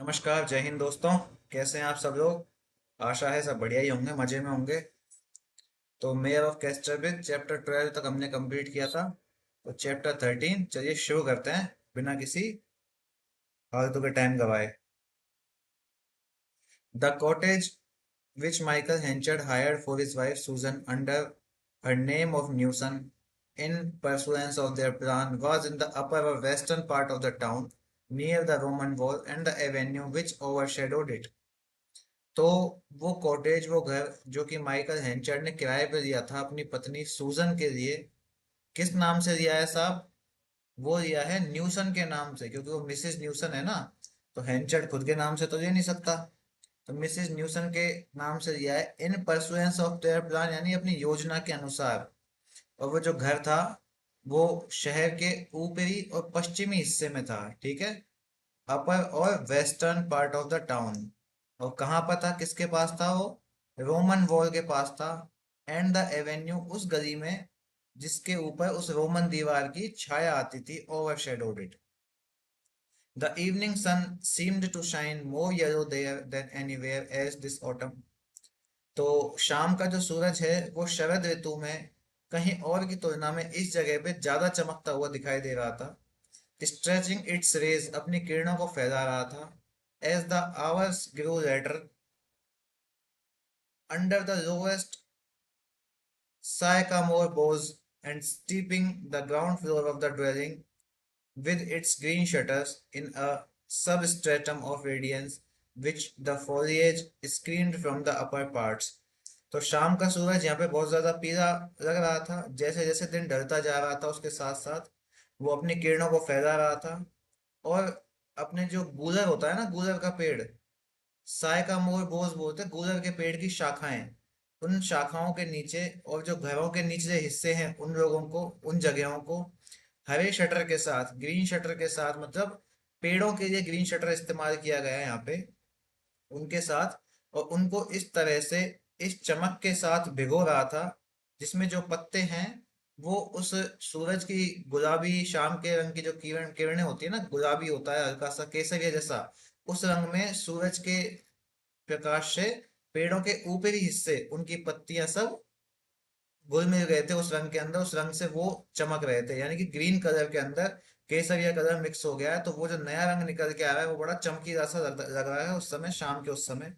नमस्कार, जय हिंद दोस्तों। कैसे हैं आप सब लोग? आशा है सब बढ़िया ही होंगे, मजे में होंगे। तो मेयर ऑफ कैस्टरविच चैप्टर 12 तक हमने कंप्लीट किया था। तो चैप्टर 13 चलिए शुरू करते हैं बिना किसी फालतू के टाइम गवाए। The cottage which Michael Henchard hired for his wife Susan under her name of Newson in pursuance of their plan was in the upper or western part of the town near the Roman wall and the avenue which overshadowed it. तो वो cottage, वो घर जो कि Michael हेंचर्ड ने किराए पे दिया था अपनी पत्नी सूजन के लिए, किस नाम से दिया है साहब? वो दिया है न्यूसन के नाम से, क्योंकि वो मिसेस न्यूसन है ना। तो हेंचर्ड खुद के नाम से तो दे नहीं सकता। तो मिसेस न्यूसन के नाम से दिया है इन परसुएंस ऑफ देयर प्लान, यानी अपनी योजना के अनुसार। और वो जो घर था वो शहर के ऊपरी और पश्चिमी हिस्से में था, ठीक है। अपर और western part of the town. और कहाँ पर था, किसके पास था वो? रोमन वॉल के पास था। एंड द एवेन्यू, उस गली में जिसके ऊपर उस रोमन दीवार की छाया आती थी, overshadowed it. The evening sun seemed to shine more yellow there than anywhere as this autumn. तो शाम का जो सूरज है वो शरद ऋतु में कहीं और की तुलना में इस जगह पे ज्यादा चमकता हुआ दिखाई दे रहा था। स्ट्रेचिंग इट्स रेज, अपनी किरणों को फैला रहा था। As the hours grow later, under the lowest sycamore boughs and steeping the ground floor of the dwelling with its green shutters in a substratum of radiance which the foliage screened from the upper parts. तो शाम का सूरज यहाँ पे बहुत ज्यादा पीला लग रहा था। जैसे जैसे दिन ढलता जा रहा था उसके साथ साथ वो अपनी किरणों को फैला रहा था। और अपने जो गूलर होता है ना, गूलर का पेड़, साय का मोर बोझ बोलते हैं गूलर के पेड़ की शाखाएं, उन शाखाओं के नीचे और जो घरों के निचले हिस्से हैं उन लोगों को, उन जगहों को हरे शटर के साथ, ग्रीन शटर के साथ, मतलब पेड़ों के लिए ग्रीन शटर इस्तेमाल किया गया है यहाँ पे, उनके साथ। और उनको इस तरह से इस चमक के साथ भिगो रहा था जिसमें जो पत्ते हैं वो उस सूरज की गुलाबी शाम के रंग की जो किरणें होती है ना, गुलाबी होता है हल्का सा केसरिया जैसा, उस रंग में सूरज के प्रकाश से पेड़ों के ऊपरी हिस्से, उनकी पत्तियां सब घुल मिल गए थे उस रंग के अंदर, उस रंग से वो चमक रहे थे। यानी कि ग्रीन कलर के अंदर केसरिया कलर मिक्स हो गया है, तो वो जो नया रंग निकल के आ रहा है वो बड़ा चमकीला सा लग रहा है उस समय, शाम के उस समय।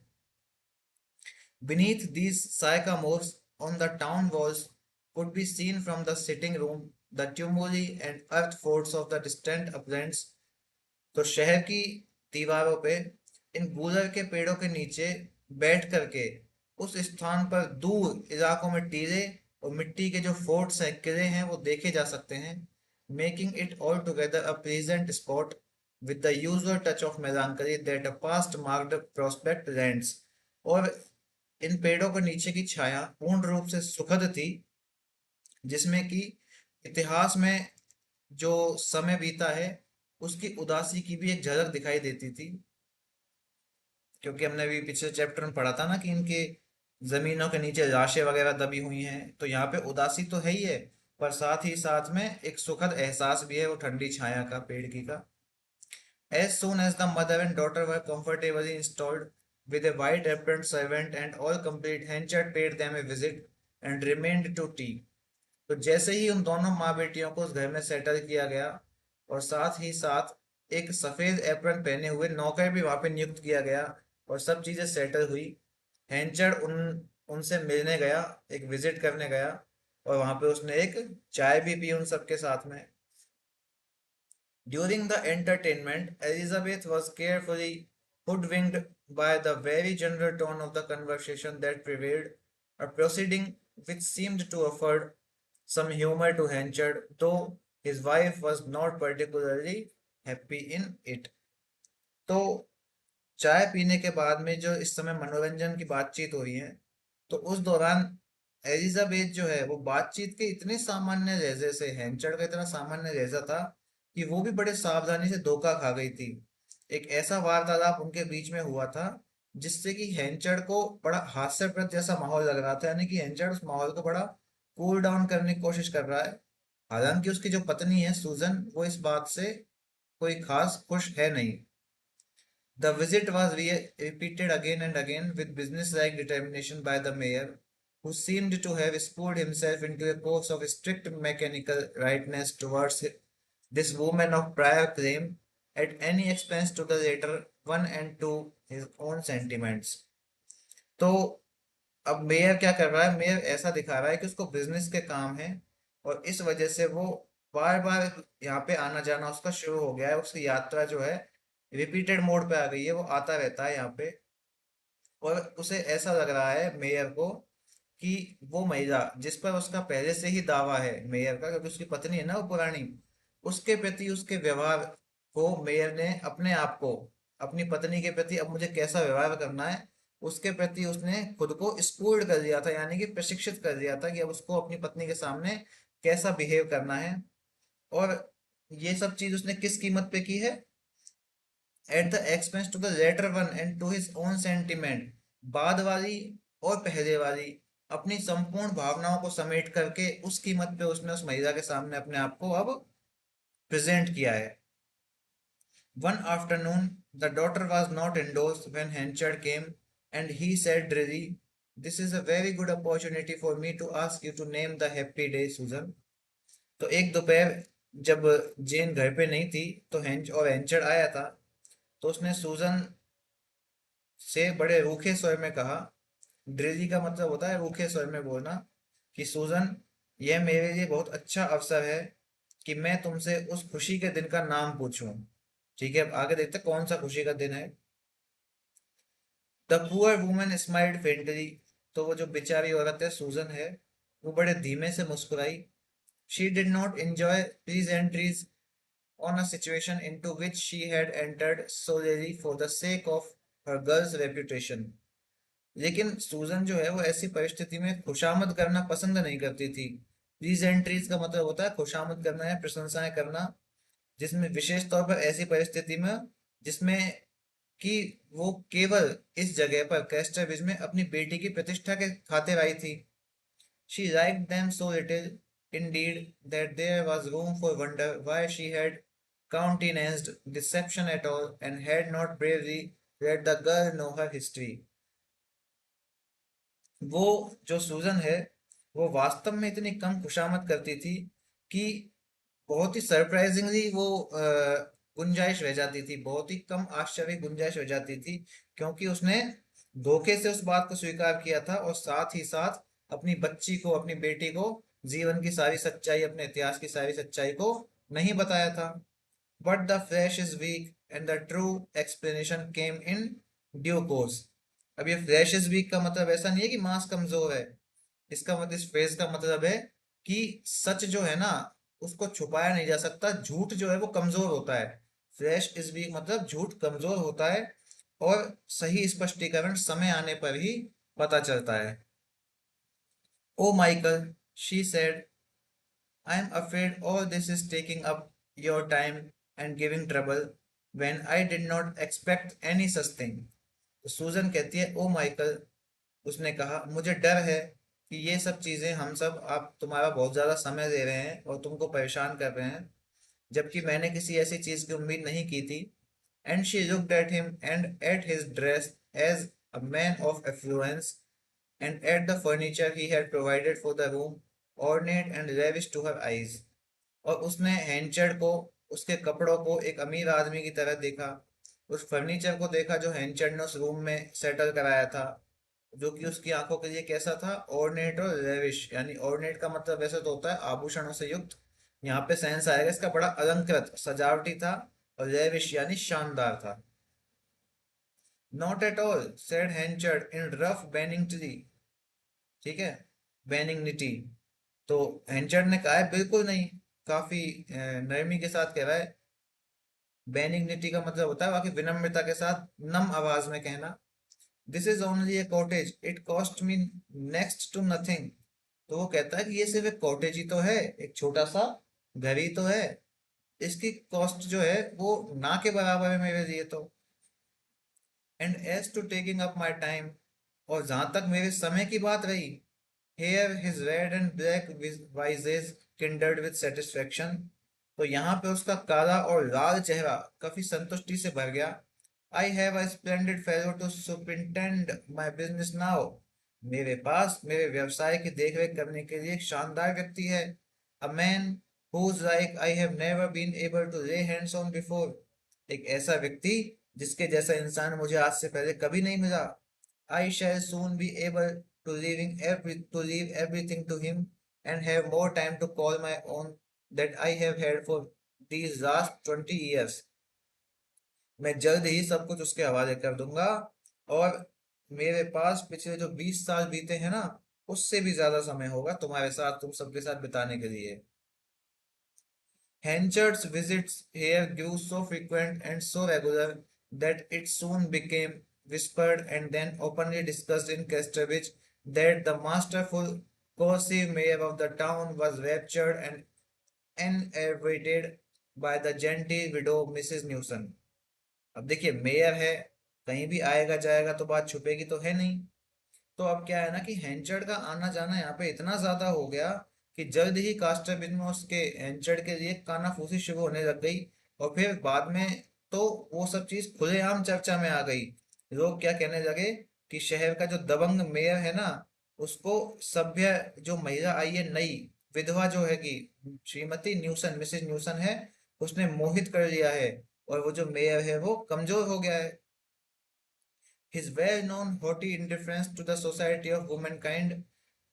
Beneath these sycamores on the town walls could be seen from the sitting room the tumuli and earth forts of the distant uplands। तो शहर की दीवारों पे इन गूलर के पेड़ों के नीचे बैठ करके उस स्थान पर दूर इलाकों में टीले और मिट्टी के जो फोर्ट्स हैं, किले हैं, वो देखे जा सकते हैं। Making it all together a pleasant spot with the usual touch of melancholy that a past marked prospect lends। और इन पेड़ों के नीचे की छाया पूर्ण रूप से सुखद थी, जिसमें कि इतिहास में जो समय बीता है उसकी उदासी की भी एक झलक दिखाई देती थी। क्योंकि हमने भी पिछले चैप्टर में पढ़ा था ना कि इनके जमीनों के नीचे लाशें वगैरह दबी हुई हैं, तो यहाँ पे उदासी तो है ही है, पर साथ ही साथ में एक सुखद एहसास भी है, वो ठंडी छाया का, पेड़ की का। As soon as the mother and daughter were comfortably installed, with a white aproned servant and all complete, Henchard paid them a visit and remained to tea। तो जैसे ही उन दोनों माँ बेटियों को उस घर में सेटल किया गया और साथ ही साथ एक सफेद एप्रन पहने हुए नौकर भी वहां पे नियुक्त किया गया और सब चीजें सेटल हुई, हेंचर्ड उन उनसे मिलने गया, एक विजिट करने गया, और वहां पे उसने एक चाय भी पी उन सबके साथ में। During the entertainment, Elizabeth was carefully hoodwinked by the very general tone of the conversation that prevailed, a proceeding which seemed to afford some humor to Henchard, though his wife was not particularly happy in it। तो चाय पीने के बाद में जो इस समय मनोरंजन की बातचीत हो रही है, तो उस दौरान एलिजाबेथ जो है वो बातचीत के इतने सामान्य लहजे से, हेंचर्ड का इतना सामान्य लहजा था कि वो भी बड़े सावधानी से धोखा खा गई थी। एक ऐसा वार्तालाप उनके बीच में हुआ था जिससे कि हेंचर्ड को बड़ा हास्यप्रद जैसा माहौल लग रहा था, यानी कि हेंचर्ड उस माहौल को बड़ा कूल डाउन करने की कोशिश कर रहा है। हालांकि उसकी जो पत्नी है सूजन, वो इस बात से कोई खास खुश है नहीं। The visit was repeated again and again with business-like determination by the mayor, who seemed to have schooled himself into a course of strict mechanical rightness towards this woman of prior claim, at any expense to the latter one and to his own sentiments. तो अब mayor क्या कर रहा है, mayor ऐसा दिखा रहा है कि उसको बिजनेस के काम है, और इस वजह से वो बार बार यहाँ पे आना जाना उसका शुरू हो गया है, उसकी यात्रा जो है रिपीटेड मोड पे आ गई है, वो आता रहता है यहाँ पे। और उसे ऐसा लग रहा है मेयर को कि वो महिला जिस पर उसका पहले से ही दावा है मेयर का, क्योंकि उसकी पत्नी है ना वो पुरानी, उसके प्रति उसके व्यवहार को मेयर ने अपने आप को, अपनी पत्नी के प्रति अब मुझे कैसा व्यवहार करना है, उसके प्रति उसने खुद को स्कूल्ड कर दिया था, यानी कि प्रशिक्षित कर दिया था कि अब उसको अपनी पत्नी के सामने कैसा बिहेव करना है। और ये सब चीज उसने किस कीमत पे की है? At the expense to the latter one and to his own sentiment. बाद वाली और पहले वाली अपनी संपूर्ण भावनाओं को समेट करके उस कीमत पे उसने उस महिला के सामने अपने आप को अब प्रेजेंट किया है। One afternoon the daughter was not indoors when Henchard came, and he said drearily, "This is a very good opportunity for me to ask you to name the happy day, Susan." तो एक दोपहर जब जेन घर पे नहीं थी तो हेंच और हेंचर्ड आया था, तो उसने सूजन से बड़े रूखे स्वर में कहा, ड्रिली का मतलब होता है रूखे स्वर में बोलना, कि सूजन, यह मेरे लिए बहुत अच्छा अवसर है कि मैं तुमसे उस खुशी के दिन का नाम पूछूं। ठीक है, अब आगे देखते हैं कौन सा खुशी का दिन है। The poor woman smiled faintly. तो वो जो बेचारी औरत है सूजन है, वो बड़े धीमे से मुस्कुराई। She did not enjoy pleasantries on a situation into which she had entered solely for the sake of her girl's reputation. लेकिन सूजन जो है वो ऐसी परिस्थिति में खुशामद करना पसंद नहीं करती थी। प्लीजेंट्रीज का मतलब होता है खुशामद करना है, प्रशंसाएं करना, जिसमें विशेष तौर पर ऐसी परिस्थिति में जिसमें कि वो केवल इस जगह पर कैस्टरविज में अपनी बेटी की प्रतिष्ठा के खातिर आई थी। She liked them so little, indeed, that there was room for wonder why she had countenanced deception at all and had not bravely let the girl know her history. वो जो सूजन है वो वास्तव में इतनी कम खुशामद करती थी कि बहुत ही सरप्राइजिंगली वो गुंजाइश रह जाती थी, बहुत ही कम आश्चर्य गुंजाइश रह जाती थी, क्योंकि उसने धोखे से उस बात को स्वीकार किया था और साथ ही साथ अपनी बच्ची को, अपनी बेटी को जीवन की सारी सच्चाई, अपने इतिहास की सारी सच्चाई को नहीं बताया था। But the flash is weak and the true explanation came in due course. अब ये फ्लैश इज वीक का मतलब ऐसा नहीं है कि मांस कमजोर है, इसका मतलब, इस फ्रेज का मतलब है कि सच जो है ना उसको छुपाया नहीं जा सकता, झूठ जो है वो कमजोर होता है। फ्लैश इज वीक मतलब झूठ कमजोर होता है, और सही स्पष्टीकरण समय आने पर ही पता चलता है। Oh Michael, she said, I am afraid all this is taking up your time and giving trouble when I did not expect any such thing. तो सूजन कहती है, ओ माइकल, उसने कहा, मुझे डर है कि ये सब चीजें हम सब आप तुम्हारा बहुत ज्यादा समय दे रहे हैं और तुमको परेशान कर रहे हैं, जबकि मैंने किसी ऐसी चीज की उम्मीद नहीं की थी। And she looked at him and at his dress as a man of affluence, and at the furniture he had provided for the room, ornate and lavish to her eyes. और उसने हैंचर्ड को, उसके कपड़ों को एक अमीर आदमी की तरह देखा, उस फर्नीचर को देखा जो हैंचर्ड ने उस रूम में सेटल कराया था, जो कि उसकी आंखों के लिए कैसा था, ऑर्नेट और लेविश। यानी ऑर्नेट का मतलब वैसे तो होता है आभूषणों से युक्त, यहाँ पे सेंस आएगा इसका, बड़ा अलंकृत सजावटी था, और लेविश यानी शानदार था। Not at all, said Henchard in rough benignity. ठीक है, बेनिंगनिटी। तो हैंचर्ड ने कहा है बिल्कुल नहीं, काफी नरमी के साथ कह रहा है। बेनिग्निटी का मतलब होता है बाकी विनम्रता के साथ नम आवाज में कहना। This is only a cottage, it cost me next to nothing. तो वो कहता है कि ये सिर्फ एक कॉटेज ही तो है, एक छोटा सा घर ही तो है, इसकी कॉस्ट जो है वो ना के बराबर है मेरे लिए तो। And as to taking up my time, और जहां तक मेरे समय की बात रही, here his red and black visage kindled with satisfaction. तो यहाँ पे उसका काला और लाल चेहरा काफी संतुष्टि से भर गया। I have a splendid fellow to superintend my business now. मेरे पास मेरे व्यवसाय की देखरेख करने के लिए एक शानदार व्यक्ति है। A man whose like I have never been able to lay hands on before। एक ऐसा व्यक्ति जिसके जैसा इंसान मुझे आज से पहले कभी नहीं मिला। I shall soon be able to leave everything to him and have more time to call my own that I have had for these last 20 years। मैं जल्द ही सब कुछ उसके हवाले कर दूंगा और मेरे पास पिछले जो 20 साल बीते हैं ना, उससे भी ज्यादा समय होगा तुम्हारे साथ, तुम सबके साथ बिताने के लिए। Henchard's visits here grew so frequent and so regular that it soon became whispered and then openly discussed in Casterbridge that the masterful, corrosive mayor of the town was raptured and enervated by the genteel widow Mrs. Newson। अब देखिए, mayor है, कहीं भी आएगा जाएगा तो बात छुपेगी तो है नहीं। तो अब क्या है ना कि हेंचर्ड का आना जाना यहाँ पे इतना ज्यादा हो गया कि जल्द ही कास्टर में उसके हेंचर्ड के लिए कानाफूसी शुरू होने लग गई। और फिर बाद में तो वो सब चीज खुलेआम चर्चा में आ गई। लोग क्या कहने लगे कि शहर का जो दबंग मेयर है ना, उसको सभ्य जो महिला आई है नई विधवा जो है कि श्रीमती न्यूसन, मिसेज न्यूसन है, उसने मोहित कर लिया है। और वो जो मेयर है वो कमजोर हो गया है। His well-known haughty indifference to the society of womankind,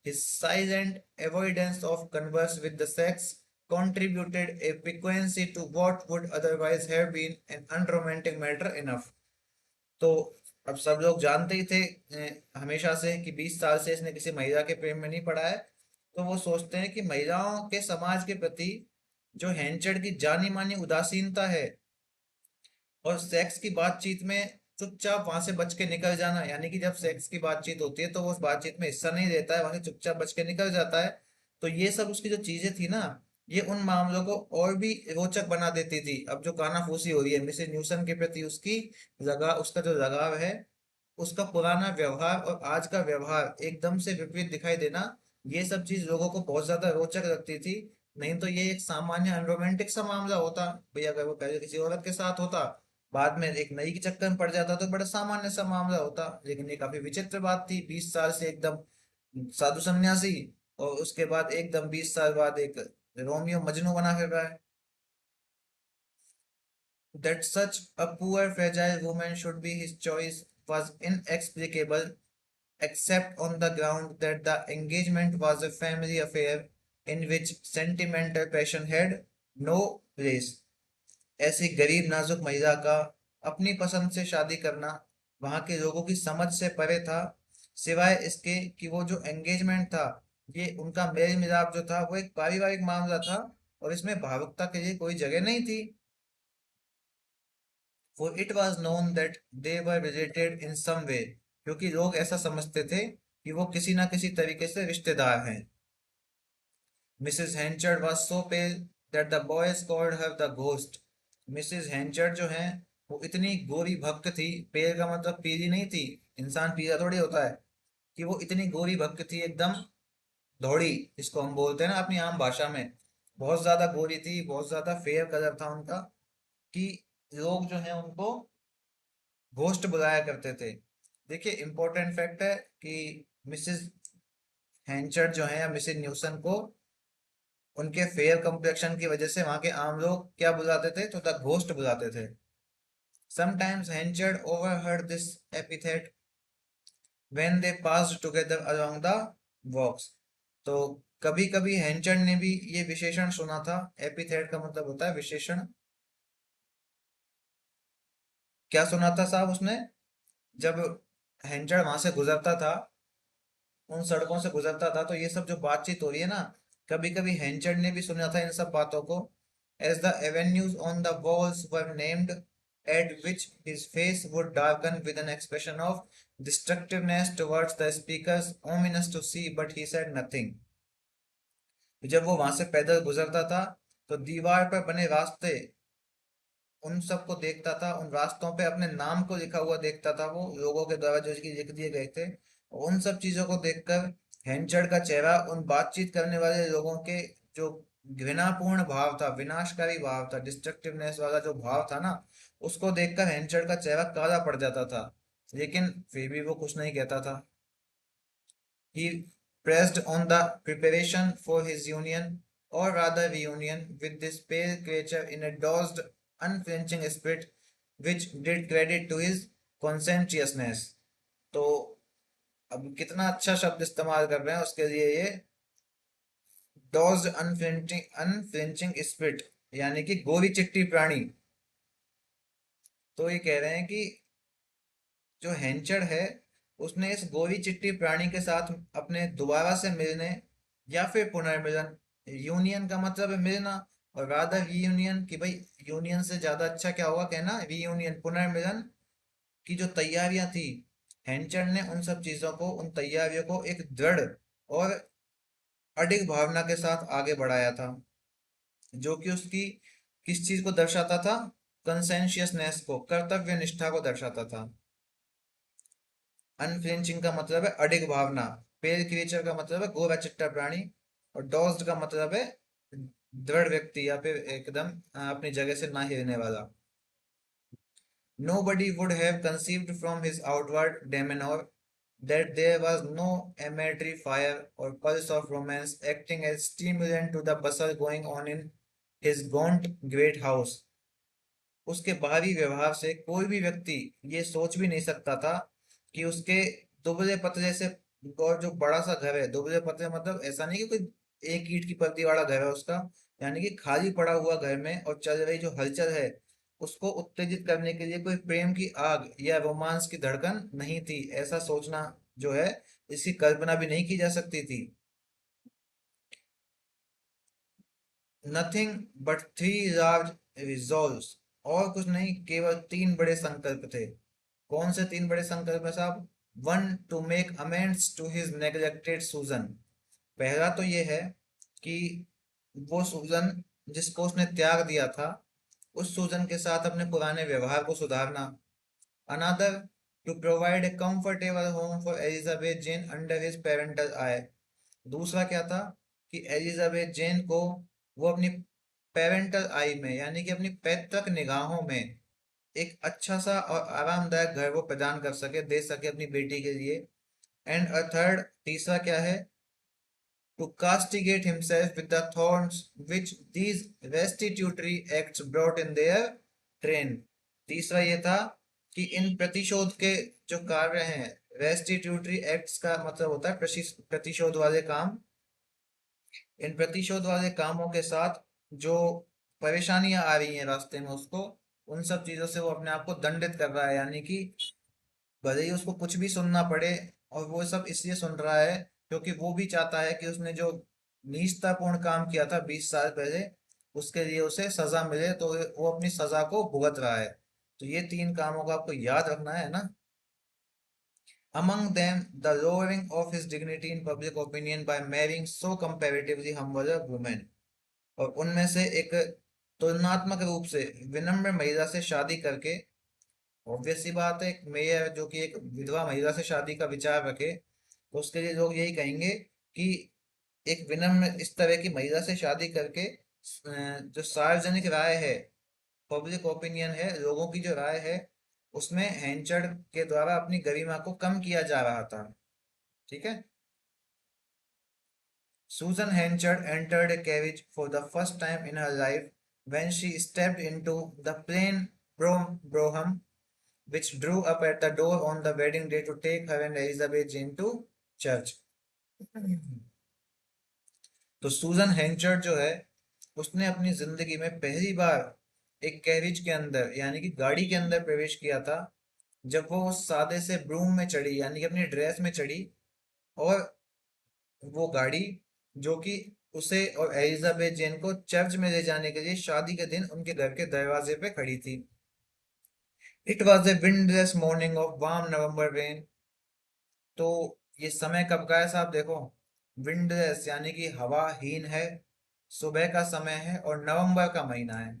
his silent avoidance of converse with the sex, contributed a piquancy to what would otherwise have been an unromantic matter enough। तो अब सब लोग जानते ही थे हमेशा से कि 20 साल से इसने किसी महिला के प्रेम में नहीं पड़ा है। तो वो सोचते हैं कि महिलाओं के समाज के प्रति जो हेंचड़ की जानी मानी उदासीनता है और सेक्स की बातचीत में चुपचाप वहां से बच के निकल जाना, यानी कि जब सेक्स की बातचीत होती है तो वो उस बातचीत में हिस्सा नहीं लेता है, वहां से चुपचाप बच के निकल जाता है। तो ये सब उसकी जो चीजें थी ना, ये उन मामलों को और भी रोचक बना देती थी। अब जो कानाफूसी हो रही है मिसेस न्यूसन के प्रति, उसकी उसका जो लगाव है, उसका पुराना व्यवहार और आज का व्यवहार एकदम से विपरीत दिखाई देना, ये सब चीज लोगों को बहुत ज्यादा रोचक लगती थी। नहीं तो ये एक सामान्य अनरोमांटिक सा मामला होता भैया, अगर वो पहले किसी औरत के साथ होता, बाद में एक नई के चक्कर में पड़ जाता तो बड़ा सामान्य सा मामला होता। लेकिन ये काफी विचित्र बात थी, 20 साल से एकदम साधु सन्यासी, और उसके बाद एकदम 20 साल बाद एक रोमियो मजनू बना फिर रहा है। That such a poor fragile woman should be his choice was inexplicable, except on the ground that the engagement was a family affair in which sentimental passion had no place। ऐसी गरीब नाजुक महिला का अपनी पसंद से शादी करना वहां के लोगों की समझ से परे था, सिवाय इसके कि वो जो एंगेजमेंट था, ये उनका मेल मिलाप जो था वो एक पारिवारिक मामला था और इसमें भावुकता के लिए कोई जगह नहीं थी। For it was known that they were related in some way, क्योंकि लोग ऐसा समझते थे कि वो किसी ना किसी तरीके से रिश्तेदार हैं। Mrs Henchard was so pale that the boys called her the ghost। Mrs Henchard जो हैं वो इतनी गोरी भक्त थी, पेल का मतलब पीली नहीं थी, इंसान पीला थोड़ी होता है, कि वो इतनी गोरी भक्त थी एकदम, धोड़ी इसको हम बोलते हैं ना अपनी आम भाषा में। बहुत ज्यादा गोरी थी, बहुत ज्यादा फेयर कलर था उनका, कि लोग जो है उनको घोस्ट बुलाया करते थे। देखिए इंपॉर्टेंट फैक्ट है कि मिसेस हैंचर्ड जो है या मिसेस न्यूसन को उनके फेयर कम्प्लेक्शन की वजह से वहां के आम लोग क्या बुलाते थे, तो द घोस्ट बुलाते थे। Sometimes Henchard overheard this epithet when they passed together along the walks। तो कभी कभी हैंचर्ड ने भी ये विशेषण सुना था। एपिथेट का मतलब होता है विशेषण। क्या सुना था साहब उसने, जब हैंचर्ड वहां से गुजरता था, उन सड़कों से गुजरता था, तो ये सब जो बातचीत हो रही है ना, कभी कभी हेंचर्ड ने भी सुना था इन सब बातों को। As the avenues on the walls were named, at which his face would darken with an expression of destructiveness towards the speakers, ominous to see, but he said nothing। जब वो वहां से पैदल गुजरता था तो दीवार पर बने रास्ते, उन सबको देखता था, उन रास्तों पे अपने नाम को लिखा हुआ देखता था, वो लोगों के द्वारा जो कि लिख दिए गए थे। उन सब चीजों को देखकर हेंचर्ड का चेहरा उन बातचीत करने वाले लोगों के जो घृणापूर्ण भाव था, विनाशकारी भाव था, डिस्ट्रक्टिवनेस वाला जो भाव था ना, उसको देखकर हेंचर का चेहरा काला पड़ जाता था, लेकिन फिर भी वो कुछ नहीं कहता था। He pressed on the preparation for his union, or rather reunion, with this pale creature in a dozed, unflinching spirit which did credit to his conscientiousness. तो अब कितना अच्छा शब्द इस्तेमाल कर रहे हैं उसके लिए ये, डॉज्ड अनफ्लिंचिंग स्पिरिट, यानी कि गोरी चिट्टी प्राणी। तो ये कह रहे हैं कि जो हेंचर है उसने इस गोरी चिट्टी प्राणी के साथ अपने दोबारा से मिलने या फिर पुनर्मिलन, यूनियन का मतलब है मिलना, और रादर रीयूनियन कि भाई यूनियन से ज्यादा अच्छा क्या होगा कहना, रीयूनियन पुनर्मिलन की जो तैयारियां थी, हेंचर ने उन सब चीजों को, उन तैयारियों को एक दृढ़ और अडिग भावना के साथ आगे बढ़ाया था, जो कि उसकी किस चीज को दर्शाता था, कंसेंशियसनेस को, कर्तव्य निष्ठा को दर्शाता था। अनफ्लिंचिंग का मतलब है अडिग भावना, पेल क्रिएचर का मतलब है गोरा चिट्टा प्राणी, और डॉज्ड का मतलब है दृढ़ व्यक्ति या फिर एकदम अपनी जगह से ना हिलने वाला। Nobody would have conceived from his outward demeanor that there was no amatory fire or pulse of romance acting as stimulant to the bustle going on in his gaunt great house. उसके बाहरी व्यवहार से कोई भी व्यक्ति ये सोच भी नहीं सकता था कि उसके दुबले पतले से, और जो बड़ा सा घर है, दुबले पतले मतलब ऐसा नहीं कि कोई एक ईंट की पत्ती वाला घर है उसका, यानी कि खाली पड़ा हुआ घर में और चल रही जो हलचल है उसको उत्तेजित करने के लिए कोई प्रेम की आग या रोमांस की धड़कन नहीं थी, ऐसा सोचना जो है, इसकी कल्पना भी नहीं की जा सकती थी। Nothing but three large resolves, और कुछ नहीं, केवल तीन बड़े संकल्प थे। कौन से तीन बड़े संकल्प है साहब? One, to make amends to his neglected Susan. पहला तो ये है कि वो सूजन जिसको उसने त्याग दिया था, उस सूजन के साथ अपने पुराने व्यवहार को सुधारना। Another, to provide a comfortable home for Elizabeth Jane under his parental eye. दूसरा क्या था कि एलिजाबेथ जेन को वो अपनी पेरेंटल आई में, यानी कि अपनी पैतृक निगाहों में एक अच्छा सा और आरामदायक घर वो प्रदान कर सके, दे सके अपनी बेटी के लिए। एंड अ थर्ड, तीसरा क्या है, to castigate himself with the thorns which these restitutory acts brought in their train। तीसरा ये था कि इन प्रतिशोध के जो कार्य हैं, रेस्टिट्यूटरी एक्ट्स का मतलब होता है प्रतिशोध वाले काम, इन प्रतिशोध वाले कामों के साथ जो परेशानियां आ रही हैं रास्ते में उसको, उन सब चीजों से वो अपने आप को दंडित कर रहा है, यानी कि भले ही उसको कुछ भी सुनना पड़े, और वो सब इसलिए सुन रहा है क्योंकि वो भी चाहता है कि उसने जो नीचतापूर्ण काम किया था 20 साल पहले, उसके लिए उसे सजा मिले, तो वो अपनी सजा को भुगत रहा है। तो ये तीन कामों को आपको याद रखना है ना। Among them, the lowering of his dignity in public opinion by marrying so comparatively humble a woman। और उनमें से एक, तुलनात्मक रूप से विनम्र महिला से शादी करके, ऑब्वियस सी बात है, एक मेयर जो कि एक विधवा महिला से शादी का विचार रखे, तो उसके लिए लोग यही कहेंगे कि एक विनम्र इस तरह की महिला से शादी करके जो सार्वजनिक राय है, पब्लिक ओपिनियन है, लोगों की जो राय है, उसमें हेंचड़ के द्वारा अपनी गरिमा को कम किया जा रहा था। ठीक है। Susan Henchard entered a carriage for the first time in her life when she stepped into the plain brougham which drew up at the door on the wedding day to take her and Elizabeth Jane to church। तो सूजन हेंचर्ड जो है, उसने अपनी जिंदगी में पहली बार एक कैरिज के अंदर, यानी कि गाड़ी के अंदर प्रवेश किया था, जब वो उस सादे से ब्रूम में चढ़ी, यानी कि अपनी ड्रेस में चढ़ी, और वो गाड़ी जो कि उसे और एलिजाबेथ जेन को चर्च में ले जाने के लिए शादी के दिन उनके घर के दरवाजे पे खड़ी थी। It was a windless morning of warm November rain. तो ये समय कब का है साहब? देखो, विंडलेस यानी कि हवाहीन है, सुबह का समय है और नवंबर का महीना है।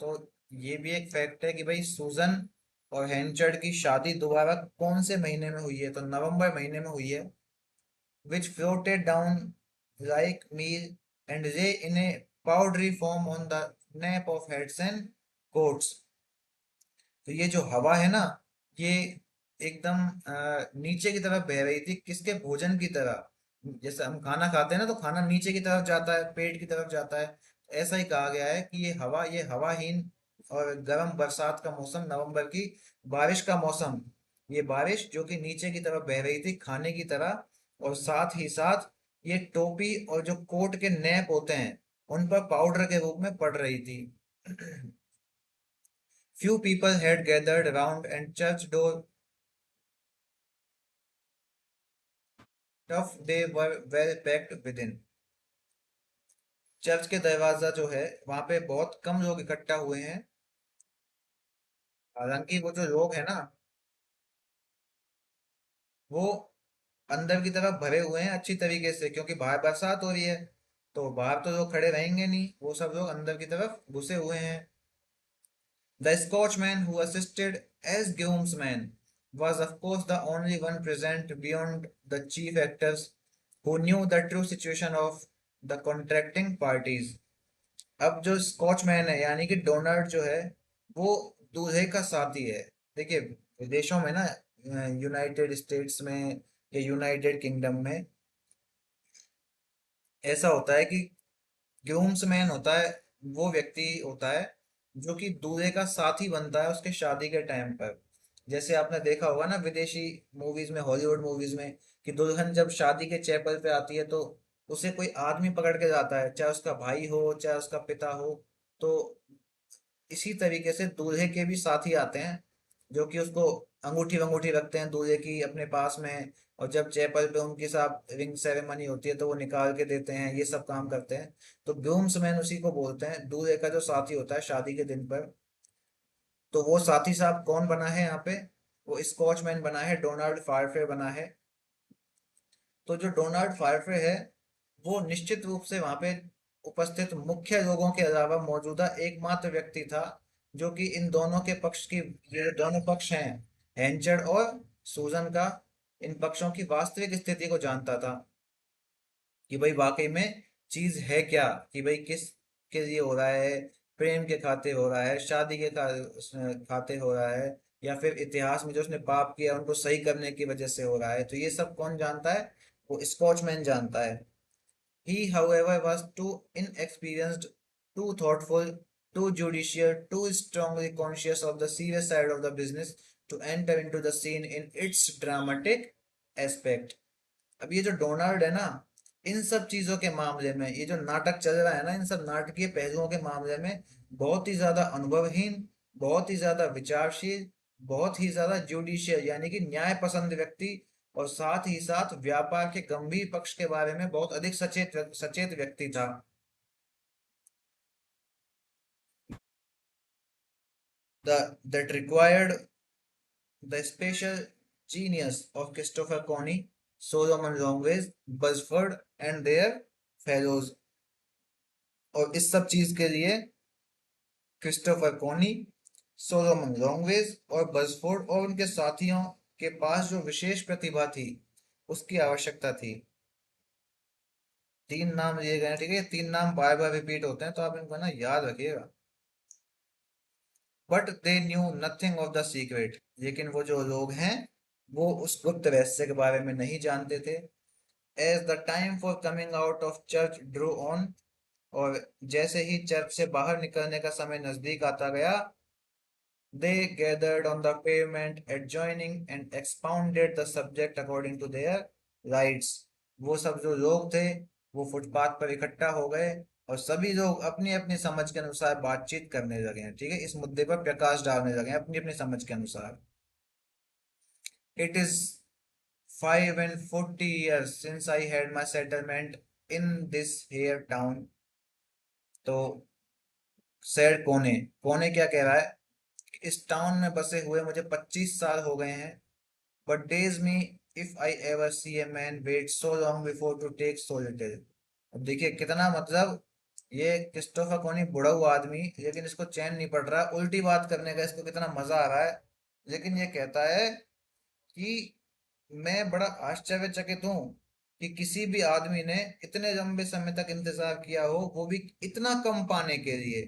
तो ये भी एक फैक्ट है कि भाई सूजन और हेंचर्ड की शादी दोबारा कौन से महीने में हुई है? तो नवंबर महीने में हुई है। which floated down like meal and lay in a powdery form on the nape of heads and coats. तो ये जो हवा है ना, ये एकदम नीचे की तरफ बह रही थी, किसके भोजन की तरह। जैसे हम खाना खाते हैं ना, तो खाना नीचे की तरफ जाता है, पेट की तरफ जाता है। ऐसा ही कहा गया है कि ये हवाहीन और गर्म बरसात का मौसम, नवंबर की बारिश का मौसम, ये बारिश जो कि नीचे की तरफ बह रही थी खाने की तरह, और साथ ही साथ ये टोपी और जो कोट के नैप होते हैं उन पर पाउडर के रूप में पड़ रही थी। Few people had gathered around and church door tough they were well packed within। Church के दरवाजा जो है वहां पे बहुत कम लोग इकट्ठा हुए हैं। हालांकि वो जो लोग हैं ना, वो अंदर की तरफ भरे हुए हैं अच्छी तरीके से, क्योंकि बाहर बरसात हो रही है, तो बाहर तो लोग खड़े रहेंगे नहीं, वो सब लोग अंदर की तरफ घुसे हुए हैं। The Scotchman who assisted as groomsman was of course the only one present beyond the chief actors who knew the true situation of the contracting parties। अब जो स्कॉचमैन है यानी कि डोनाल्ड जो है, वो दूल्हे का साथी है। देखिए, विदेशों में ना, यूनाइटेड स्टेट्स में या यूनाइटेड किंगडम में ऐसा होता है कि ग्रूम्समैन होता है, वो व्यक्ति होता है जो कि दूल्हे का साथी बनता है उसके शादी के टाइम पर। जैसे आपने देखा होगा ना विदेशी मूवीज में, हॉलीवुड मूवीज में, कि दुल्हन जब शादी के चैपल पे आती है तो उसे कोई आदमी पकड़ के जाता है, चाहे उसका भाई हो चाहे उसका पिता हो। तो इसी तरीके से दूल्हे के भी साथी आते हैं जो कि उसको अंगूठी वंगूठी रखते हैं दूल्हे की अपने पास में, और जब चैपल पे उनके साथ रिंग सेरेमनी होती है तो वो निकाल के देते हैं, ये सब काम करते हैं। तो ग्रूम्समैन उसी को बोलते हैं, दूल्हे का जो साथी होता है शादी के दिन पर। तो वो साथी साहब कौन बना है यहाँ पे? वो स्कॉचमैन बना है, डोनाल्ड फायरफे बना है। तो जो डोनाल्ड फायरफे है, वो निश्चित रूप से वहां पे उपस्थित मुख्य लोगों के अलावा मौजूदा एकमात्र व्यक्ति था जो कि इन दोनों के पक्ष की, ये दोनों पक्ष हैं, हैंचर्ड और सूजन का, इन पक्षों की वास्तविक स्थिति को जानता था कि भाई वाकई में चीज है क्या, कि भाई किस के लिए हो रहा है, प्रेम के खाते हो रहा है, शादी के खाते हो रहा है, या फिर इतिहास में जो उसने पाप किया उनको सही करने की वजह से हो रहा है। तो ये सब कौन जानता है? वो स्कॉचमैन जानता है। He, however, was too inexperienced, too thoughtful, too judicious, too strongly conscious of the serious side of the business to enter into the scene in its dramatic aspect। अब ये जो डोनाल्ड है ना, इन सब चीजों के मामले में, ये जो नाटक चल रहा है ना, इन सब नाटकीय पहलुओं के मामले में बहुत ही ज्यादा अनुभवहीन, बहुत ही ज्यादा विचारशील, बहुत ही ज्यादा जुडिशियल यानी कि न्याय पसंद व्यक्ति, और साथ ही साथ व्यापार के गंभीर पक्ष के बारे में बहुत अधिक सचेत सचेत व्यक्ति था। The that required the special genius of Christopher Coney, Solomon Longways, Buzzford and their fellows। और इस सब चीज के लिए क्रिस्टोफर कोनी, सोलोमन लॉन्गवेज और बजफोर्ड और उनके साथियों के पास जो विशेष प्रतिभा थी, उसकी आवश्यकता थी। तीन नाम लिए गए हैं, ठीक है? तीन नाम बार बार रिपीट होते हैं, तो आप इनको ना याद रखिएगा। But they knew nothing of the secret, लेकिन वो जो लोग हैं वो उस गुप्त रहस्य के बारे में नहीं जानते थे। As the time for coming out of church drew on, और जैसे ही चर्च से बाहर निकलने का समय नजदीक आता गया, they gathered on the pavement adjoining and expounded the subject according to their rights। वो सब जो लोग थे वो फुटपाथ पर इकट्ठा हो गए, और सभी लोग अपनी अपनी समझ के अनुसार बातचीत करने लगे हैं, ठीक है? इस मुद्दे पर प्रकाश डालने लगे हैं अपनी अपनी समझ के अनुसार। It is 5 and 40 years since I had my settlement in this here town। तो सैर कोने, कोने क्या कह रहा है? इस टाउन में बसे हुए मुझे 25 साल हो गए हैं। But days me if I ever see a man wait so long before to take so little। अब देखिए कितना, मतलब ये क्रिस्टोफर कोनी बुढ़ा हुआ आदमी, लेकिन इसको चैन नहीं पड़ रहा, उल्टी बात करने का इसको कितना मजा आ रहा है। लेकिन ये कहता है कि मैं बड़ा आश्चर्यचकित हूँ कि किसी भी आदमी ने इतने लंबे समय तक इंतजार किया हो, वो भी इतना कम पाने के लिए।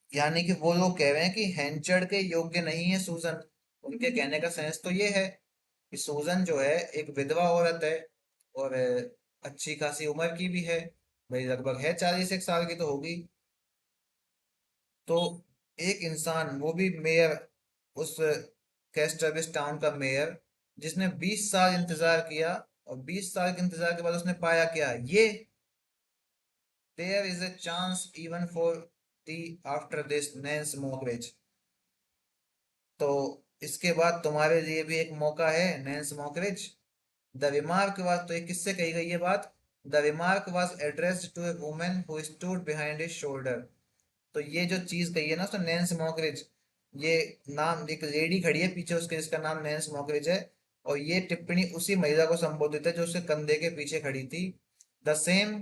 यानी कि वो लोग कह रहे हैं कि हेंचड़ के योग्य नहीं है सूजन। उनके कहने का सेंस तो ये है कि सूजन जो है एक विधवा औरत है, और अच्छी खासी उम्र की भी है। भाई लगभग है 40 एक साल की तो होगी। तो एक इंसान, वो भी मेयर, उस कैस्टरविस टाउन का मेयर, जिसने 20 साल इंतजार किया, और 20 साल के इंतजार के बाद उसने पाया क्या, ये there is a chance even for the after this Nance Mockridge। तो इसके बाद तुम्हारे लिए भी एक मौका है, Nance Mockridge. The remark was, तो ये किससे कही गई ये बात? The remark was addressed to a woman who stood behind his shoulder. तो ये जो चीज कही है ना उसने, नैन्स मॉकरिज, ये नाम, एक लेडी खड़ी है पीछे उसके जिसका नाम नैन्स मॉकरिज है। और ये टिप्पणी उसी महिला को संबोधित है जो उसके कंधे के पीछे खड़ी थी। The same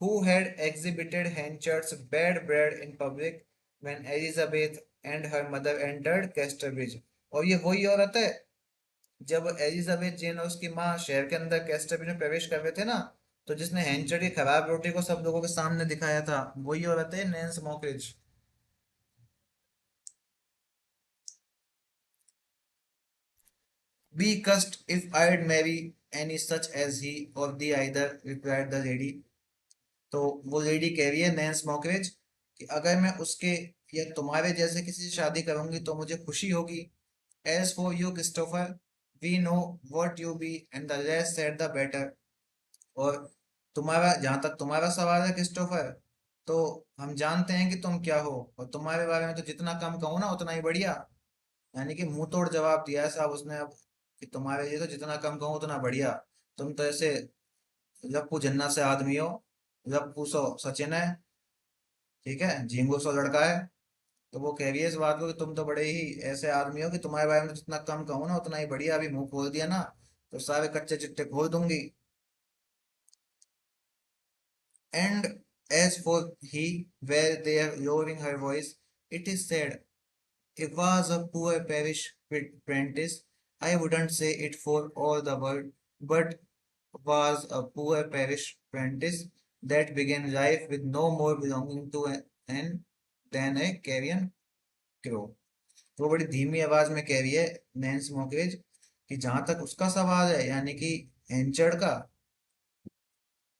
who had exhibited Henchard's bad bread in public when Elizabeth and her mother entered Casterbridge. और ये वही औरत है, जब एलिजाबेथ जेन और उसकी माँ शहर के अंदर कैस्टरब्रिज में प्रवेश कर रहे थे ना, तो जिसने हेंचर की खराब रोटी को सब लोगों के सामने दिखाया था, वही औरत है Nance मॉकरिज। Be cursed if I'd marry any such as he or the either, replied the lady। तो वो लेडी कह रही है नैन्स मॉकरेज कि अगर मैं उसके या तुम्हारे जैसे किसी से शादी करूंगी तो मुझे खुशी होगी। As for you Christopher, we know what you be and the less said the better. और तुम्हारा, जहां तक तुम्हारा सवाल है क्रिस्टोफर, तो हम जानते हैं कि तुम क्या हो, और तुम्हारे बारे में तो जितना कम कहूँ ना उतना ही बढ़िया। यानी कि मुंह तोड़ जवाब दिया है साहब उसने अब, कि तुम्हारे लिए तो जितना कम कहूँ उतना बढ़िया। तुम तो ऐसे लप्पू जन्ना से आदमी हो, लप्पू सो सचिन है, ठीक है, झिंगू सो लड़का है। तो वो कह रही है इस बात को कि तुम तो बड़े ही ऐसे आदमी हो कि तुम्हारे बारे में जितना कम कहूँ ना उतना ही बढ़िया। अभी मुंह खोल दिया ना तो सारे कच्चे चिट्टे खोल दूंगी। And as for he, where they are lowering her voice, it is said, if was a poor parish apprentice, I wouldn't say it for all the world, but was a poor parish apprentice that began life with no more belonging to an than a carrion crow। वो बड़ी धीमी आवाज में कह रही है नैन्स मोकरेज कि जहां तक उसका सवाल है, यानी कि एंचर्ड का,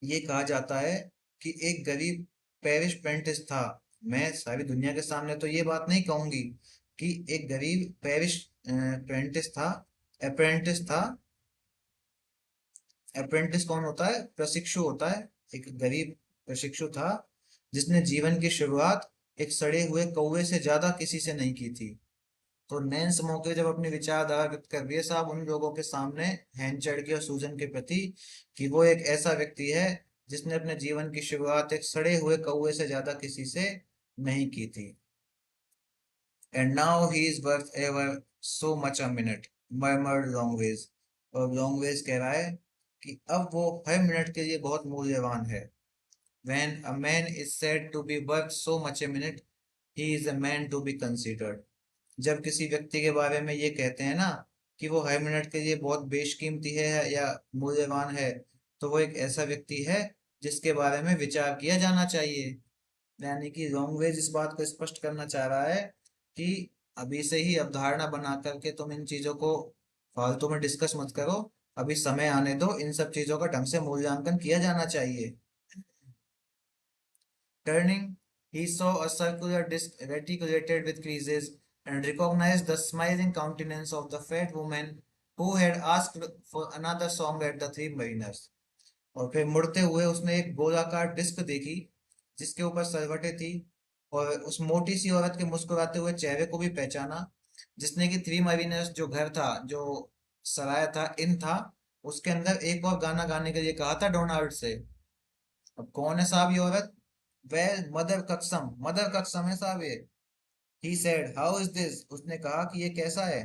ये कहा जाता है कि एक गरीब पेरिश प्रेंटिस था। मैं सारी दुनिया के सामने तो ये बात नहीं कहूंगी कि एक गरीब पेरिश प्रेंटिस था, अप्रेंटिस था। अप्रेंटिस कौन होता है? प्रशिक्षु होता है। एक गरीब प्रशिक्षु था जिसने जीवन की शुरुआत एक सड़े हुए कौवे से ज्यादा किसी से नहीं की थी। तो नैन्स मौके जब अपनी विचारधारा व्यक्त कर रही है साहब उन लोगों के सामने, हैंचर्ड के और सूजन के प्रति, कि वो एक ऐसा व्यक्ति है जिसने अपने जीवन की शुरुआत एक सड़े हुए कौवे से ज्यादा किसी से नहीं की थी। And now he is worth ever so much a minute, murmured Longways. और लॉन्गवेज कह रहा है कि अब वो हर मिनट के लिए बहुत मूल्यवान है। When a man is said to be worth so much a minute, he is a man to be considered। जब किसी व्यक्ति के बारे में ये कहते हैं ना कि वो हर मिनट के लिए बहुत बेशकीमती है या मूल्यवान है, तो वो एक ऐसा व्यक्ति है जिसके बारे में विचार किया जाना चाहिए। यानी कि लॉन्गवेज इस बात को स्पष्ट करना चाह रहा है कि अभी से ही अवधारणा बना करके तुम इन चीजों को फालतू में डिस्कस मत करो। अभी समय आने दो, इन सब चीजों का ढंग से मूल्यांकन किया जाना चाहिए। Turning, he saw a circular disc reticulated with creases, and recognized the smiling countenance of the fat woman who had asked for another song at the Three Mariners। और फिर मुड़ते हुए उसने एक गोलाकार डिस्क देखी जिसके ऊपर सलवटें थी, और उस मोटी सी औरत के मुस्कुराते हुए चेहरे को भी पहचाना, जिसने कि थ्री मरीनर्स जो घर था, जो सराय था, इन था, उसके अंदर एक और गाना गाने के लिए कहा था डोनाल्ड से। अब कौन है साहब ये औरत? Well, Mother Cuxsom, Mother Cuxsom है साहब ये। He said, how is this, उसने कहा कि ये कैसा है।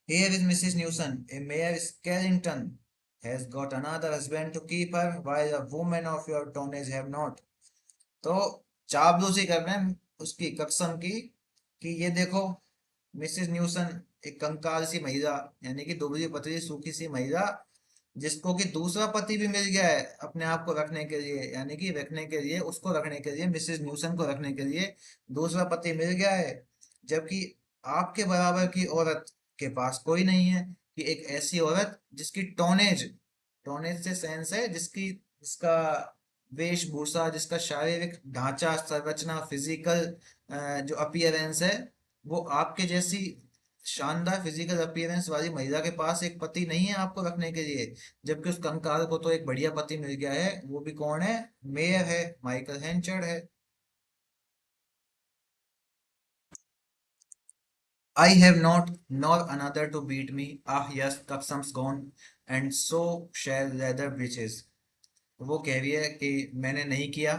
Here is Mrs Newson, a mere skellington has got another husband to keep her while a woman of your tonnage have not. तो चापलूसी कर रहे हैं उसकी, कक्सम की, कि ये देखो मिसेस न्यूसन, एक कंकाल सी महिला, यानी कि दुबली पतली सूखी सी महिला, जिसको कि दूसरा पति भी मिल गया है अपने आप को रखने के लिए, यानी कि रखने के लिए, उसको रखने के लिए, मिसेस न्यूसन को रखने के लिए दूसरा पति मिल गया है। जबकि आपके बराबर की औरत के पास कोई नहीं है, कि एक ऐसी औरत जिसकी टोनेज, टोनेज से सेंस है जिसकी, जिसका वेशभूषा, जिसका शारीरिक ढांचा, संरचना, फिजिकल जो अपीयरेंस है, वो आपके जैसी शानदार फिजिकल अपीयरेंस वाली महिला के पास एक पति नहीं है आपको रखने के लिए। जबकि उस कंकाल को तो एक बढ़िया पति मिल गया है, वो भी कौन है? मेयर है, माइकल हेंचर्ड है। I have not nor another to beat me. Ah yes, Kaxam's gone, and so shall leather breeches. वो कह रही है कि मैंने नहीं किया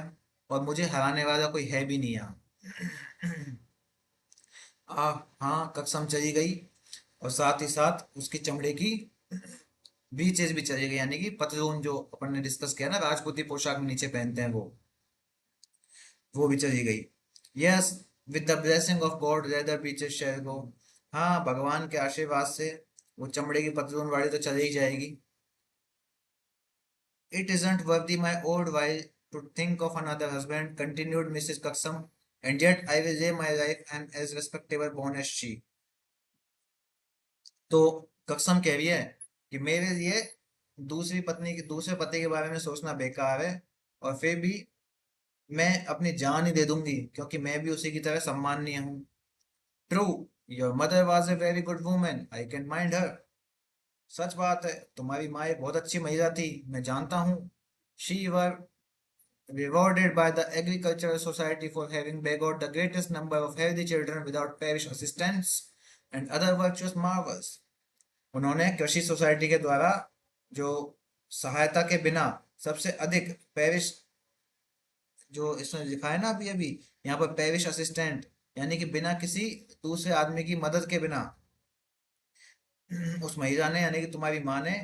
और मुझे हराने वाला कोई है भी नहीं यहाँ। हाँ, कक्षम चली गई, और साथ ही साथ उसकी चमड़े की ब्रीचेस भी चली गई, यानी कि पतलून जो अपन ने डिस्कस किया ना, राजपूती पोशाक में नीचे पहनते हैं वो भी चली गई। Yes, with the blessing of God leather breeches shall go. हाँ, भगवान के आशीर्वाद से वो चमड़े की पतलून वाली तो चली ही जाएगी। It isn't worthy my old while to think of another husband, continued Mrs. Cuxom, and yet I will lay my life am as respectable born as she. तो कक्सम कह रही है कि मेरे लिए दूसरी पत्नी के, दूसरे पति के बारे में सोचना बेकार है, और फिर भी मैं अपनी जान ही दे दूंगी क्योंकि मैं भी उसी की तरह सम्माननीय हूँ। True, your mother was a very good woman, I can mind her. सच बात है, तुम्हारी माँ एक बहुत अच्छी महिला थी, मैं जानता हूँ। She were rewarded by the Agricultural Society for having begot the greatest number of healthy children without parish assistants and other virtuous marvels. उन्होंने कृषि सोसाइटी के द्वारा जो सहायता के बिना सबसे अधिक पेरिश, जो इसमें लिखा है ना अभी अभी यहाँ पर, पेरिश असिस्टेंट, यानी कि बिना किसी दूसरे आदमी की मदद के बिना, उस महिला ने, यानी कि तुम्हारी माँ ने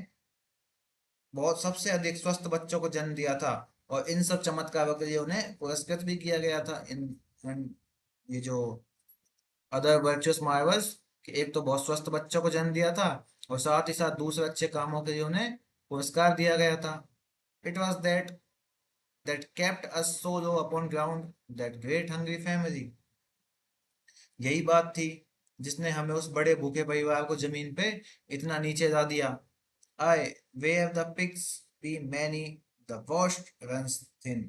बहुत सबसे अधिक स्वस्थ बच्चों को जन्म दिया था। और इन सब चमत्कारों के लिए उन्हें पुरस्कृत भी किया गया था। ये जो अदर वर्चुअस मार्वल्स, कि एक तो बहुत स्वस्थ बच्चों को जन्म दिया था, और साथ ही साथ दूसरे अच्छे कामों के लिए उन्हें पुरस्कार दिया गया था। It was that kept us so low upon ground, that great hungry family. यही बात थी जिसने हमें, उस बड़े भूखे परिवार को, जमीन पे इतना नीचे ला दिया। आई, where the pigs be many, the wash runs thin।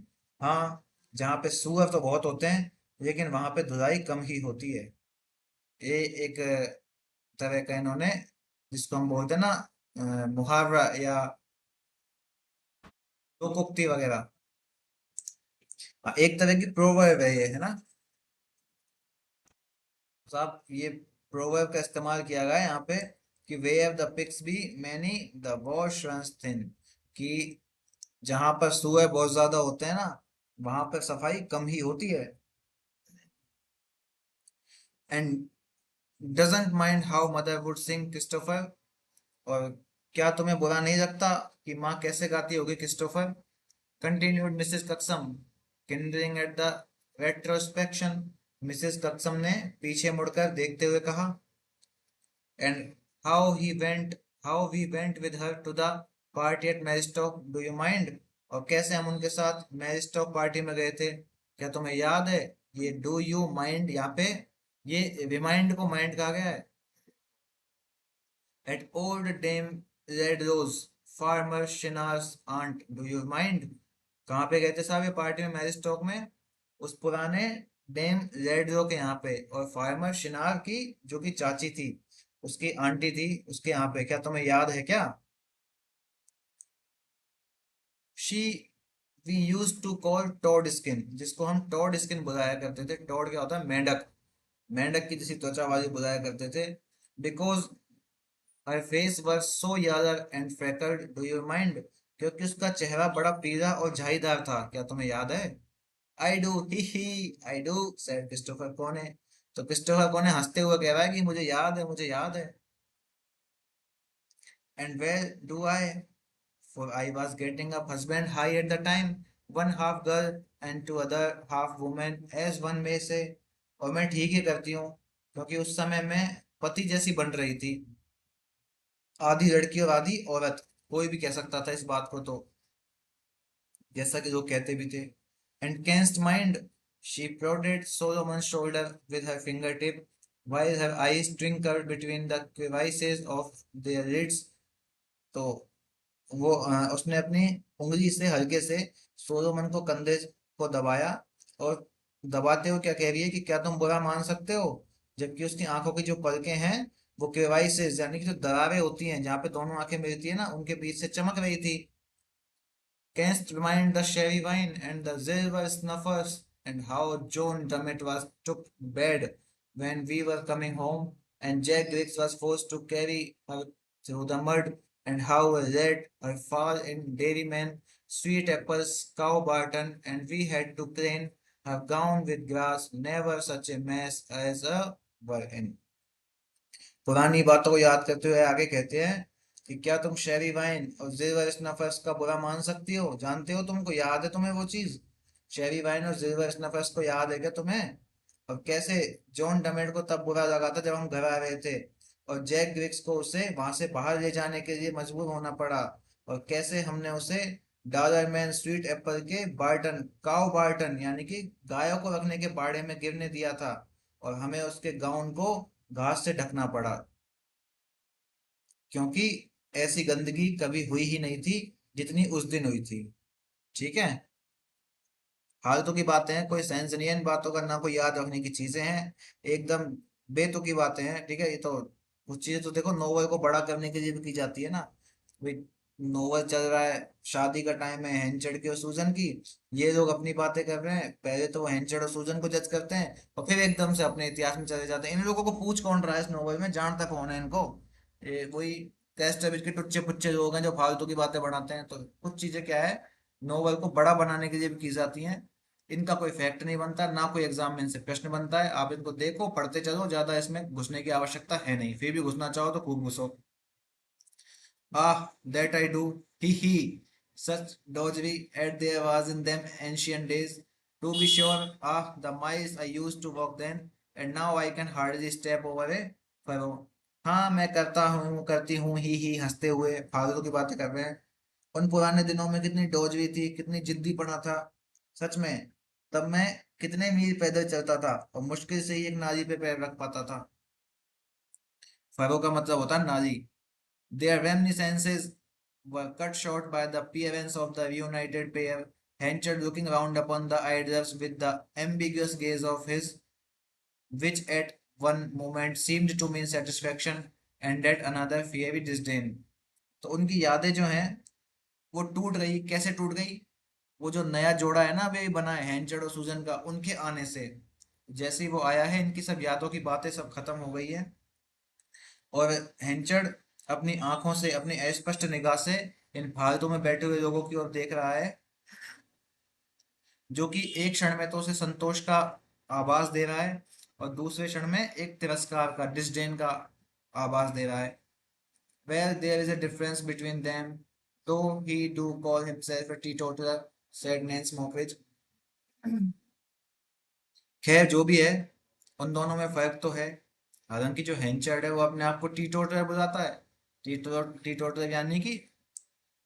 हाँ, जहाँ पे सुअर तो बहुत होते हैं लेकिन वहां पे धुलाई कम ही होती है। ये एक तरह का इन्होंने, जिसको हम बोलते हैं ना, मुहावरा या लोकोक्ति वगैरह, एक तरह की प्रोवर्ब है ये, है ना साहब। ये प्रोवर्ब का इस्तेमाल किया गया है यहाँ पे, कि where the pigs be many, the wash runs thin। कि जहां पर सुअर बहुत ज्यादा होते हैं ना, वहां पर सफाई कम ही होती है। And doesn't mind how mother would Singh Christopher. और क्या तुम्हें बुरा नहीं लगता कि माँ कैसे गाती होगी Christopher? Continued Mrs Cuxsom, kindling at the retrospection. मिसेस कक्सम ने पीछे मुड़कर देखते हुए कहा, and how he went how we went with her to the party at Mellstock, do you mind. और कैसे हम उनके साथ मैरिस्टॉक पार्टी में गए थे, क्या तुम्हें याद है? ये डू यू माइंड, यहाँ पे ये रिमाइंड को माइंड कहा गया है। At old dame red rose, farmer Shiner's aunt, do you mind. कहाँ पे गए थे साहब ये पार्टी में, मैरिस्टॉक में? उस पुराने डेम रेड के यहाँ पे, और फार्मर शिनार की, जो कि चाची थी, उसकी आंटी थी, उसके यहाँ पे। क्या तुम्हें याद है क्या? She we use to call toad skin, जिसको हम टॉड स्किन बुलाया करते थे। टॉड क्या होता है? मेंढक। मेंढक की जैसी त्वचा वाली बुलाया करते थे। Because her face were so yaller and freckled, do you mind. क्योंकि उसका चेहरा बड़ा पीला और झाईदार था, क्या तुम्हें याद है? I do, he I do, said Christopher कोने। तो क्रिस्टोफर कोने हंसते हुए कह रहा है कि मुझे याद है, मुझे याद है। And well do I, for I was getting up husband high at the time, one half girl and two other half woman as one may say। और मैं ठीक ही करती हूँ क्योंकि उस समय मैं पति जैसी बन रही थी, आधी लड़की और आधी औरत। कोई भी कह सकता था इस बात को, तो जैसा कि लोग कहते भी थे। And canst mind, she prodded Solomon's shoulder with her fingertip while her eyes twinkled between the crevices of their lids। तो वो उसने अपनी उंगली से हल्के से सोलोमन को कंधे को दबाया, और दबाते हुए क्या कह रही है कि क्या तुम बुरा मान सकते हो, जबकि उसकी आंखों की जो पलकें हैं वो क्रेवाइसेस यानी कि जो दरारें होती हैं जहाँ पे दोनों आंखें मिलती है ना, उनके बीच से चमक रही थी। Canst remind the sherry wine and the silver snuffers, and how Joan Dummett was took bed when we were coming home, and Jack Griggs was forced to carry her through the mud, and how red her fall in Dairyman, Sweet Apple's Cow Barton, and we had to clean her gown with grass, never such a mess as a were in। पुरानी बातों को याद करते हुए आगे कहते हैं कि क्या तुम शेरी वाइन और जिलवर स्नफर्स का बुरा मान सकती हो, जानते हो, तुमको याद है तुम्हें वो चीज, शेरी वाइन और जिलवर स्नफर्स को याद है क्या तुम्हें? और कैसे जॉन डमेट को तब बुरा लगा था जब हम घर आ रहे थे, और जैक ग्रिक्स को उसे वहां से बाहर ले जाने के लिए मजबूर होना पड़ा, और कैसे हमने उसे डॉलर मैन स्वीट एप्पल के बार्टन, काउ बार्टन यानी कि गायों को रखने के बाड़े में गिरने दिया था, और हमें उसके गाउन को घास से ढकना पड़ा, क्योंकि ऐसी गंदगी कभी हुई ही नहीं थी जितनी उस दिन हुई थी। ठीक है, फालतू की बातें हैं, कोई सेंस नहीं है इन बातों का, ना कोई याद रखने की चीजें हैं, एकदम बेतुकी बातें हैं। ठीक है, ये तो कुछ चीजें तो देखो नोवेल को बड़ा करने के लिए भी की जाती है ना। भाई नोवेल चल रहा है, शादी का टाइम है हेंचड़ की और सूजन की, ये लोग अपनी बातें कर रहे हैं, पहले तो वो हेंचड़ और सूजन को जज करते हैं और फिर एकदम से अपने इतिहास में चले जाते हैं। इन लोगों को पूछ कौन रहा है इस नोवेल में, जानता कौन है इनको? ये वही कैस्टरविच के टुच्चे पुच्चे लोग हैं जो फालतू की बातें बनाते हैं। तो कुछ चीजें क्या है, नोवेल को बड़ा बनाने के लिए भी की जाती हैं, इनका कोई फैक्ट नहीं बनता, ना कोई एग्जाम में इनसे प्रश्न बनता है। आप इनको देखो, पढ़ते चलो, ज्यादा इसमें घुसने की आवश्यकता है नहीं, फिर भी घुसना चाहो तो खूब घुसो। Ah, that I do. He he. Such dodgery as there was in them ancient days. To be sure, ah, the miles I used to walk then, and now I can hardly step over a furrow। हाँ मैं करता हूँ, करती हूँ, ही हंसते हुए फालतू की बातें कर रहे हैं। उन पुराने दिनों में कितनी डोजरी थी, कितनी जिद्दी पना था, सच में। तब मैं कितने मील पैदल चलता था और मुश्किल से ही एक नाली पे पैर रख पाता था। फरो का मतलब होता है नाली। Their reminiscences were cut short by the appearance of the reunited pair, Henchard looking round upon the idlers with the ambiguous gaze of his, which at one moment seemed to mean satisfaction and at another fiery disdain। तो उनकी यादें जो हैं वो टूट गई, कैसे टूट गई? वो जो नया जोड़ा है ना अभी बना है हैंचर्ड और सूजन का, उनके आने से, जैसे ही वो आया है इनकी सब यादों की बातें सब खत्म हो गई है, और हेंचर्ड अपनी आंखों से, अपनी अस्पष्ट निगाह से इन फालतू में बैठे हुए लोगों की ओर देख रहा है, जो कि एक क्षण में तो उसे संतोष का आभास दे रहा है और दूसरे क्षण में एक तिरस्कार का, डिस्डेन का आभास दे रहा है। Well, there is a difference between them, though he do call himself a teetotaler, said Nance Mockridge। खैर जो भी है, उन दोनों में फर्क तो है। हालांकि जो हेंचर्ड है वो अपने आप को टीटोटलर बुलाता है, टीटोटलर यानी कि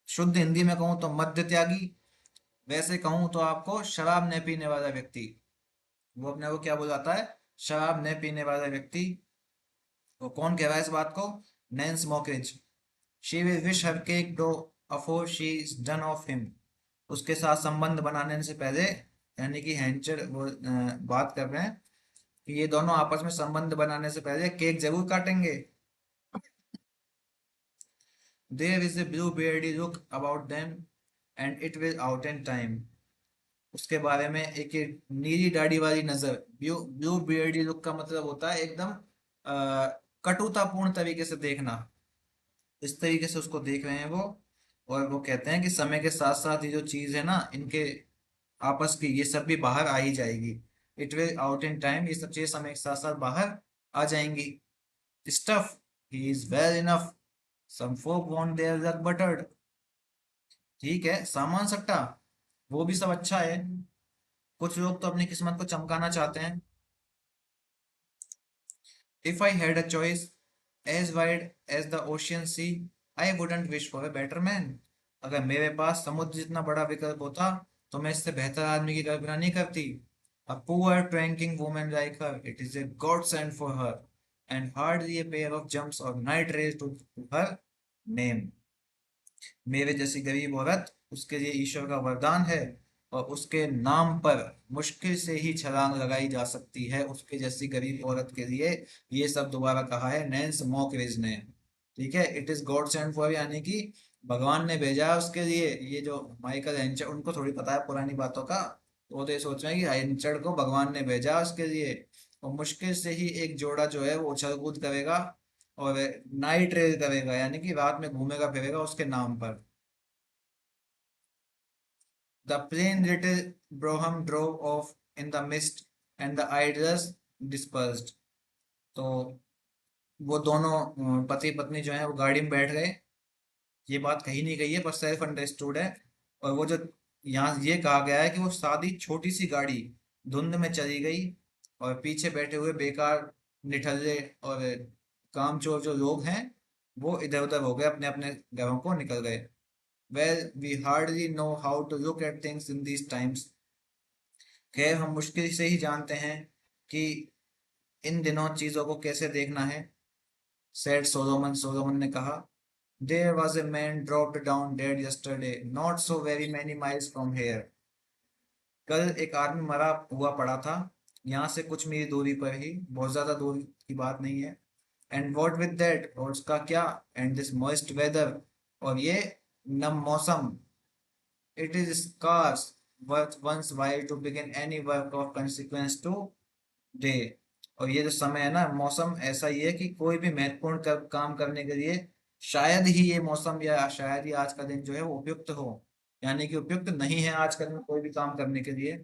शुद्ध हिंदी में कहूँ तो मद्य त्यागी, वैसे कहूँ तो आपको शराब न पीने वाला व्यक्ति। वो अपने को क्या बुलाता है? शराब न पीने वाला व्यक्ति। वो कौन कह रहा है इस बात को? Nance Mockridge. She will wish her cake dough afore she is done of him. उसके साथ संबंध बनाने से पहले, यानी कि हैंचर वो बात कर रहे हैं कि ये दोनों आपस में संबंध बनाने से पहले केक जरूर काटेंगे। There is a blue beardy look about them and it will out in time। उसके बारे में एक ये नीली दाढ़ी वाली नजर, ब्लू ब्लू बियर्डी लुक का मतलब होता है एकदम कटुतापूर्ण तरीके से देखना, इस तरीके से उसको देख रहे हैं वो। और वो कहते हैं कि समय के साथ साथ ये जो चीज है ना इनके आपस की, ये सब भी बाहर आ ही जाएगी। It will out in time, ये सब चीजें समय के साथ साथ बाहर आ जाएंगी। Stuff, he is well enough, some folk want their luck buttered. ठीक है, सामान सट्टा वो भी सब अच्छा है, कुछ लोग तो अपनी किस्मत को चमकाना चाहते हैं। If I had a choice as wide as the ocean sea, I wouldn't wish for a better man. अगर मेरे पास समुद्र जितना बड़ा विकल्प होता तो मैं इससे बेहतर आदमी की कल्पना नहीं करती। A poor tracking woman like her, it is a god send for her and hardly a pair of jumps or night race to her name। मेरे जैसी गरीब औरत उसके लिए ईश्वर का वरदान है, और उसके नाम पर मुश्किल से ही छलांग लगाई जा सकती है उसके जैसी गरीब औरत के लिए। ये सब दोबारा कहा है नैंस मॉकरिज ने। ठीक है, it is God send for, यानी कि भगवान ने भेजा है उसके लिए। ये जो माइकल एंचर, उनको थोड़ी पता है पुरानी बातों का, तो वो तो ये सोच रहे हैं कि एंचर को भगवान ने भेजा है उसके लिए। और मुश्किल से ही एक जोड़ा जो है वो उछल कूद करेगा और नाइट रेल करेगा, यानी कि रात में घूमेगा फिरेगा उसके नाम पर। The plain little brougham drove off in the mist and the idlers dispersed। तो वो दोनों पति पत्नी जो है वो गाड़ी में बैठ गए। ये बात कही नहीं गई है पर सेल्फ अंडरस्टूड है। और वो जो यहाँ ये कहा गया है कि वो सादी छोटी सी गाड़ी धुंध में चली गई, और पीछे बैठे हुए बेकार निठल्ले और कामचोर जो लोग हैं वो इधर उधर हो गए, अपने अपने घरों को निकल गए। Well, we hardly know how to look at things in these times। खैर, हम मुश्किल से ही जानते हैं कि इन दिनों चीजों को कैसे देखना है। सेड सोलोमन, सोलोमन ने कहा, there was a man dropped down dead yesterday not so very many miles from here. कल एक आदमी मरा हुआ पड़ा था, यहाँ से कुछ मील दूरी पर ही, बहुत ज्यादा दूरी की बात नहीं है। एंड वॉट विद दैट, और उसका क्या, एंड दिस मॉइस्ट वेदर, और ये नम मौसम, it is scarce worth one's while to begin any work of consequence today। और ये जो समय है ना, मौसम ऐसा ही है कि कोई भी महत्वपूर्ण काम करने के लिए शायद ही ये मौसम या शायद ही आज का दिन जो है वो उपयुक्त हो, यानी कि उपयुक्त नहीं है आजकल में कोई भी काम करने के लिए।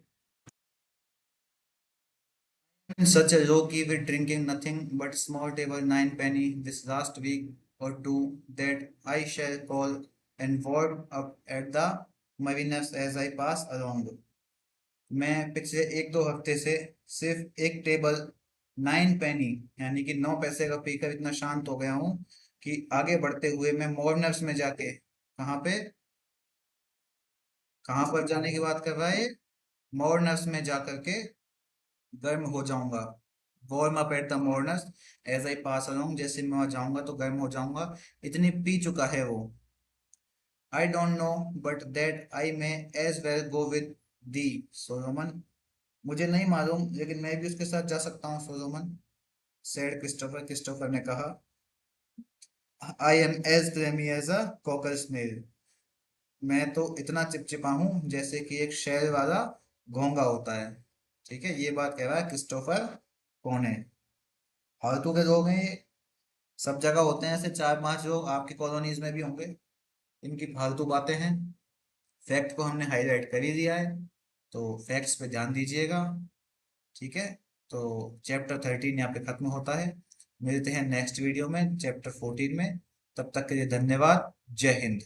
In such a low key with drinking nothing but small table nine penny this last week or two that I shall call and warm up at the Mavinas as I pass along। मैं पिछले एक दो हफ्ते से सिर्फ एक table 9 पेनी यानी कि 9 पैसे का पीकर इतना शांत हो गया हूँ कि आगे बढ़ते हुए मैं मॉर्नर्स में जाके, कहाँ पे, कहाँ पर जाने की बात कर रहा है, मॉर्नर्स में जाकर के गर्म हो जाऊंगा। Warm up at the mourners as I pass along, जैसे मैं वहां जाऊंगा तो गर्म हो जाऊंगा। इतनी पी चुका है वो। I don't know but that I may as well go with thee Solomon. मुझे नहीं मालूम लेकिन मैं भी उसके साथ जा सकता हूँ सोलोमन, सेड क्रिस्टोफर, क्रिस्टोफर ने कहा। I am as clammy as a cockle snail. मैं तो इतना चिपचिपा हूँ जैसे कि एक शहर वाला घोंघा होता है। ठीक है, ये बात कह रहा है क्रिस्टोफर। कौन है? फालतू के लोग हैं ये, सब जगह होते हैं ऐसे चार पांच लोग, आपकी कॉलोनीज में भी होंगे। इनकी फालतू बातें हैं। फैक्ट को हमने हाईलाइट कर ही दिया है, तो फैक्ट्स पे ध्यान दीजिएगा। ठीक है, तो चैप्टर 13 यहाँ पे खत्म होता है। मिलते हैं नेक्स्ट वीडियो में चैप्टर 14 में। तब तक के लिए धन्यवाद। जय हिंद।